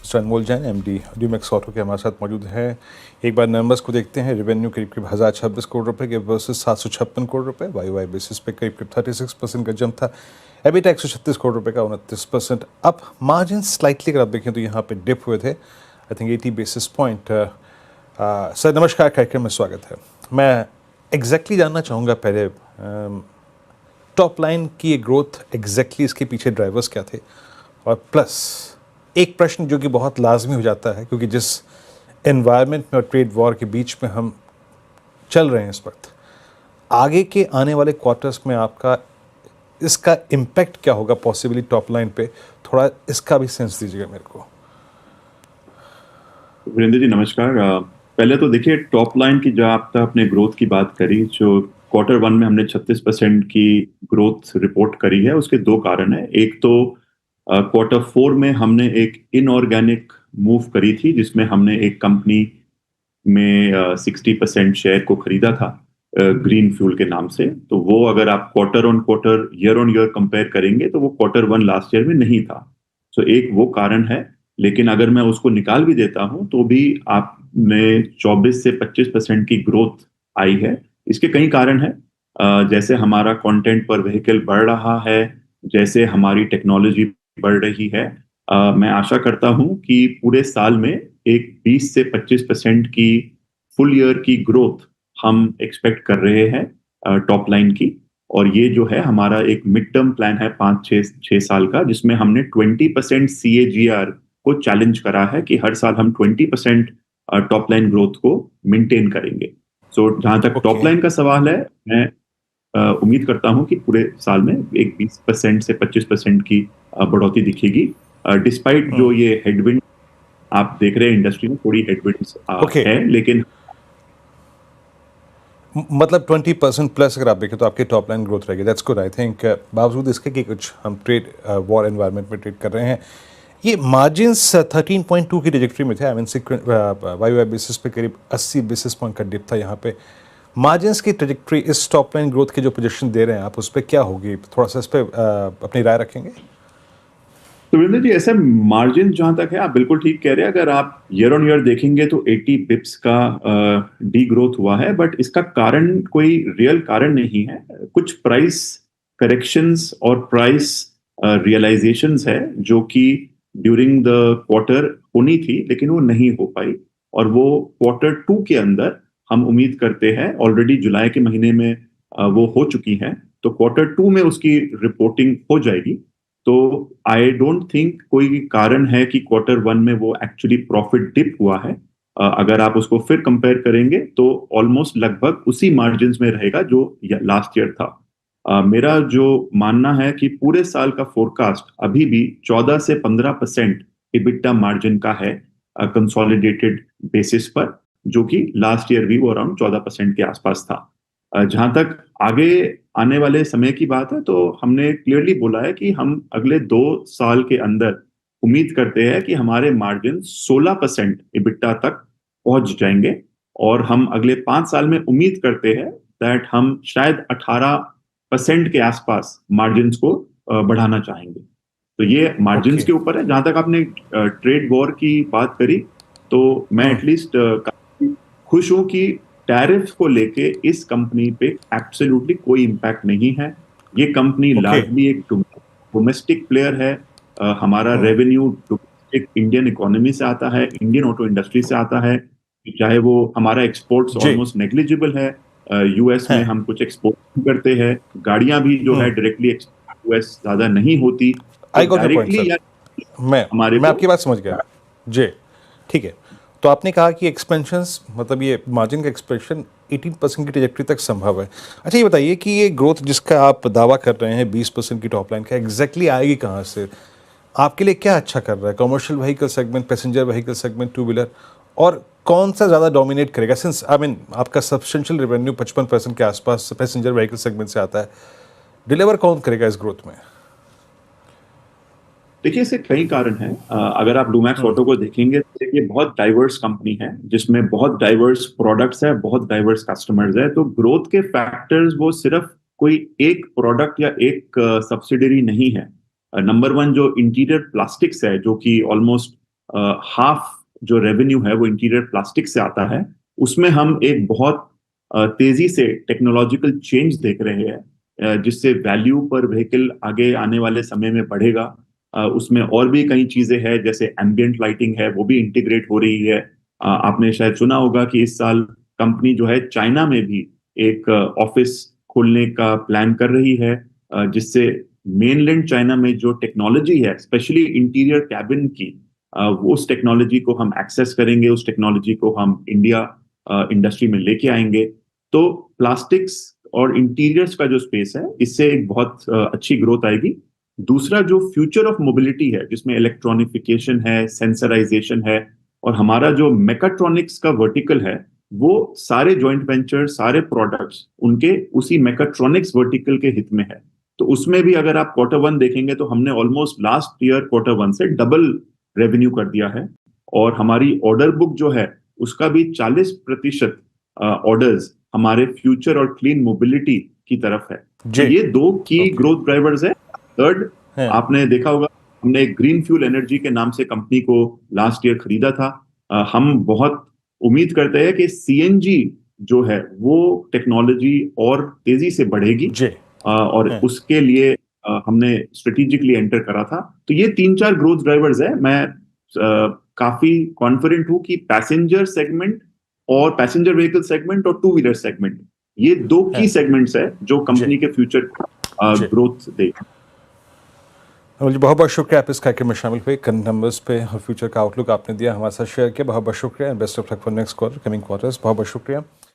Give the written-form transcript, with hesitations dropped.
Mister अनमोल Jain MD ड्यूमैक्स auto के हमारे साथ मौजूद हैं। एक बार नंबर्स को देखते हैं। रेवेन्यू करीब करीब 1026 करोड़ रुपए के वर्सेस 756 करोड़ रुपए। वाई बेसिस पे करीब करीब 36% का जंप था। एबिटा 136 करोड़ रुपए का 29% अप। मार्जिन स्लाइटली अगर आप देखें तो यहाँ पे डिप हुए थे, I think 80 basis point. Sir नमस्कार, कार्यक्रम में स्वागत है। मैं एग्जैक्टली जानना चाहूँगा पहले टॉप लाइन की ग्रोथ एग्जैक्टली इसके पीछे ड्राइवर्स क्या थे, और प्लस एक प्रश्न जो कि बहुत लाजमी हो जाता है क्योंकि जिस एनवायरनमेंट में और ट्रेड वॉर के बीच में हम चल रहे हैं इस वक्त, आगे के आने वाले क्वार्टर्स में आपका इसका इम्पैक्ट क्या होगा पॉसिबली टॉप लाइन पे, थोड़ा इसका भी सेंस दीजिएगा मेरे को। वीरेंद्र जी नमस्कार। पहले तो देखिए टॉप लाइन की जो आपने ग्रोथ की बात करी, जो क्वार्टर वन में हमने 36% की ग्रोथ रिपोर्ट करी है, उसके दो कारण है। एक तो क्वार्टर फोर में हमने एक इनऑर्गेनिक मूव करी थी जिसमें हमने एक कंपनी में 60% शेयर को खरीदा था ग्रीन फ्यूल के नाम से। तो वो अगर आप क्वार्टर ऑन ईयर कंपेयर करेंगे तो वो क्वार्टर वन लास्ट ईयर में नहीं था। तो एक वो कारण है। लेकिन अगर मैं उसको निकाल भी देता हूं तो भी आप में 24 से 25% की ग्रोथ आई है। इसके कई कारण है। जैसे हमारा कंटेंट पर व्हीकल बढ़ रहा है, जैसे हमारी टेक्नोलॉजी बढ़ रही है। मैं आशा करता हूं कि पूरे साल में एक 20 से 25% की फुल ईयर की ग्रोथ हम एक्सपेक्ट कर रहे हैं टॉप लाइन की। और ये जो है हमारा एक मिड टर्म प्लान है 5-6 साल का, जिसमें हमने 20% CAGR को चैलेंज करा है कि हर साल हम 20% टॉप लाइन ग्रोथ को मेंटेन करेंगे। सो जहां तक टॉप लाइन का सवाल है, मैं उम्मीद करता हूं कि पूरे साल में एक 20% से 25% की बढ़ोतरी दिखेगी, डिस्पाइट जो ये हेडविंड आप देख रहे हैं इंडस्ट्री में, थोड़ी हेडविंड्स है। लेकिन मतलब 20% प्लस अगर आप देखें तो आपकी टॉप लाइन ग्रोथ रहेगी। That's good. आई थिंक बावजूद इसके कि कुछ हम ट्रेड वॉर एनवायरनमेंट में ट्रेड कर रहे हैं, ये मार्जिन्स 13.2 की ट्रेजेक्टरी में थे। आई मीन वाई बेसिस पे करीब 80 बेसिस पॉइंट का डिप था यहाँ पे। मार्जिन्स की ट्रेजेक्टरी इस टॉप लाइन ग्रोथ के जो प्रोजेक्शन दे रहे हैं आप, उस पर क्या होगी, थोड़ा सा इस पर अपनी राय रखेंगे? तो वीरेंद्र जी, ऐसा मार्जिन जहां तक है आप बिल्कुल ठीक कह रहे हैं। अगर आप ईयर ऑन ईयर देखेंगे तो 80 बिप्स का डी ग्रोथ हुआ है, बट इसका कारण कोई रियल कारण नहीं है। कुछ प्राइस करेक्शंस और प्राइस रियलाइजेशंस है जो कि ड्यूरिंग द क्वार्टर होनी थी लेकिन वो नहीं हो पाई, और वो क्वार्टर टू के अंदर हम उम्मीद करते हैं, ऑलरेडी जुलाई के महीने में वो हो चुकी है, तो क्वार्टर टू में उसकी रिपोर्टिंग हो जाएगी। तो आई डोंट थिंक कोई कारण है कि क्वार्टर वन में वो एक्चुअली प्रॉफिट डिप हुआ है। अगर आप उसको फिर कंपेयर करेंगे तो ऑलमोस्ट लगभग उसी मार्जिन में रहेगा जो लास्ट ईयर था। मेरा जो मानना है कि पूरे साल का फोरकास्ट अभी भी 14 से 15% इबिट्टा मार्जिन का है कंसोलिडेटेड बेसिस पर, जो कि लास्ट ईयर भी वो अराउंड 14% के आसपास था। जहां तक आगे आने वाले समय की बात है तो हमने क्लियरली बोला है कि हम अगले 2 साल के अंदर उम्मीद करते हैं कि हमारे मार्जिन 16% इबिट्टा तक पहुंच जाएंगे, और हम अगले 5 साल में उम्मीद करते हैं दैट हम शायद 18% के आसपास मार्जिन को बढ़ाना चाहेंगे। तो ये मार्जिन के ऊपर है। जहां तक आपने ट्रेड वॉर की बात करी, तो मैं एटलीस्ट खुश हूं कि टैरिफ को लेके इस कंपनी पे एब्सोल्युटली कोई इंपैक्ट नहीं है। ये कंपनी लार्जली एक डोमेस्टिक प्लेयर है। हमारा रेवेन्यू डोमेस्टिक इंडियन इकोनॉमी से आता है, इंडियन ऑटो इंडस्ट्री से आता है। चाहे वो हमारा एक्सपोर्ट्स ऑलमोस्ट नेग्लिजिबल है। यूएस में हम कुछ एक्सपोर्ट करते हैं, गाड़ियां भी जो है डायरेक्टली यूएस ज्यादा नहीं होती। I got your point directly sir. मैं आपकी बात समझ गया जी। ठीक है, तो आपने कहा कि एक्सपेंशंस, मतलब ये मार्जिन का एक्सपेंशन 18% की ट्रेजेक्टरी तक संभव है। अच्छा ये बताइए कि ये ग्रोथ जिसका आप दावा कर रहे हैं 20% की टॉप लाइन का, एग्जैक्टली आएगी कहाँ से? आपके लिए क्या अच्छा कर रहा है? Commercial vehicle segment, passenger vehicle segment, two wheeler, और कौन सा ज़्यादा डोमिनेट करेगा? सिंस आई मीन आपका सब्सटेंशियल रेवेन्यू 55% के आसपास पैसेंजर व्हीकल सेगमेंट से आता है, डिलीवर कौन करेगा इस ग्रोथ में? देखिए, इसके कई कारण हैं। अगर आप डूमैक्स ऑटो को देखेंगे तो देखिए बहुत डाइवर्स कंपनी है, जिसमें बहुत डाइवर्स प्रोडक्ट्स है, बहुत डाइवर्स कस्टमर्स है। तो ग्रोथ के फैक्टर्स वो सिर्फ कोई एक प्रोडक्ट या एक सब्सिडरी नहीं है। नंबर वन जो इंटीरियर प्लास्टिक्स है, जो कि ऑलमोस्ट हाफ जो रेवेन्यू है वो इंटीरियर प्लास्टिक से आता है, उसमें हम एक बहुत तेजी से टेक्नोलॉजिकल चेंज देख रहे हैं, जिससे वैल्यू पर व्हीकल आगे आने वाले समय में बढ़ेगा। उसमें और भी कई चीजें हैं, जैसे एम्बियंट लाइटिंग है, वो भी इंटीग्रेट हो रही है। आपने शायद सुना होगा कि इस साल कंपनी जो है चाइना में भी एक ऑफिस खोलने का प्लान कर रही है, जिससे मेनलैंड चाइना में जो टेक्नोलॉजी है, स्पेशली इंटीरियर कैबिन की, वो उस टेक्नोलॉजी को हम एक्सेस करेंगे, उस टेक्नोलॉजी को हम इंडिया इंडस्ट्री में लेके आएंगे। तो प्लास्टिक्स और इंटीरियर्स का जो स्पेस है, इससे एक बहुत अच्छी ग्रोथ आएगी। दूसरा जो फ्यूचर ऑफ मोबिलिटी है, जिसमें इलेक्ट्रॉनिफिकेशन है, सेंसराइजेशन है, और हमारा जो मेकाट्रॉनिक्स का वर्टिकल है, वो सारे जॉइंट वेंचर, सारे प्रोडक्ट्स उनके उसी मेकाट्रॉनिक्स वर्टिकल के हित में है। तो उसमें भी अगर आप Q1 देखेंगे तो हमने ऑलमोस्ट लास्ट ईयर Q1 से डबल रेवेन्यू कर दिया है, और हमारी ऑर्डर बुक जो है उसका भी 40% ऑर्डर्स हमारे फ्यूचर और क्लीन मोबिलिटी की तरफ है। जी। तो ये दो की ग्रोथ ड्राइवर्स है। थर्ड, है। आपने देखा होगा हमने ग्रीन फ्यूल एनर्जी के नाम से कंपनी को लास्ट ईयर खरीदा था। हम बहुत उम्मीद करते हैं कि सीएनजी जो है वो टेक्नोलॉजी और तेजी से बढ़ेगी, जी। और उसके लिए हमने स्ट्रेटेजिकली एंटर करा था। तो ये 3-4 ग्रोथ ड्राइवर्स है। मैं काफी कॉन्फिडेंट हूं कि पैसेंजर सेगमेंट और पैसेंजर व्हीकल सेगमेंट और टू व्हीलर सेगमेंट, ये दो की सेगमेंट्स है जो कंपनी के फ्यूचर ग्रोथ देगा। जी, बहुत बहुत शुक्रिया आप इस कार्यक्रम में शामिल हुए, करंट नंबर्स पे और फ्यूचर का आउटलुक आपने दिया, हमारे साथ शेयर किया। बहुत बहुत शुक्रिया and best of luck for next quarter, coming quarters. बहुत बहुत शुक्रिया।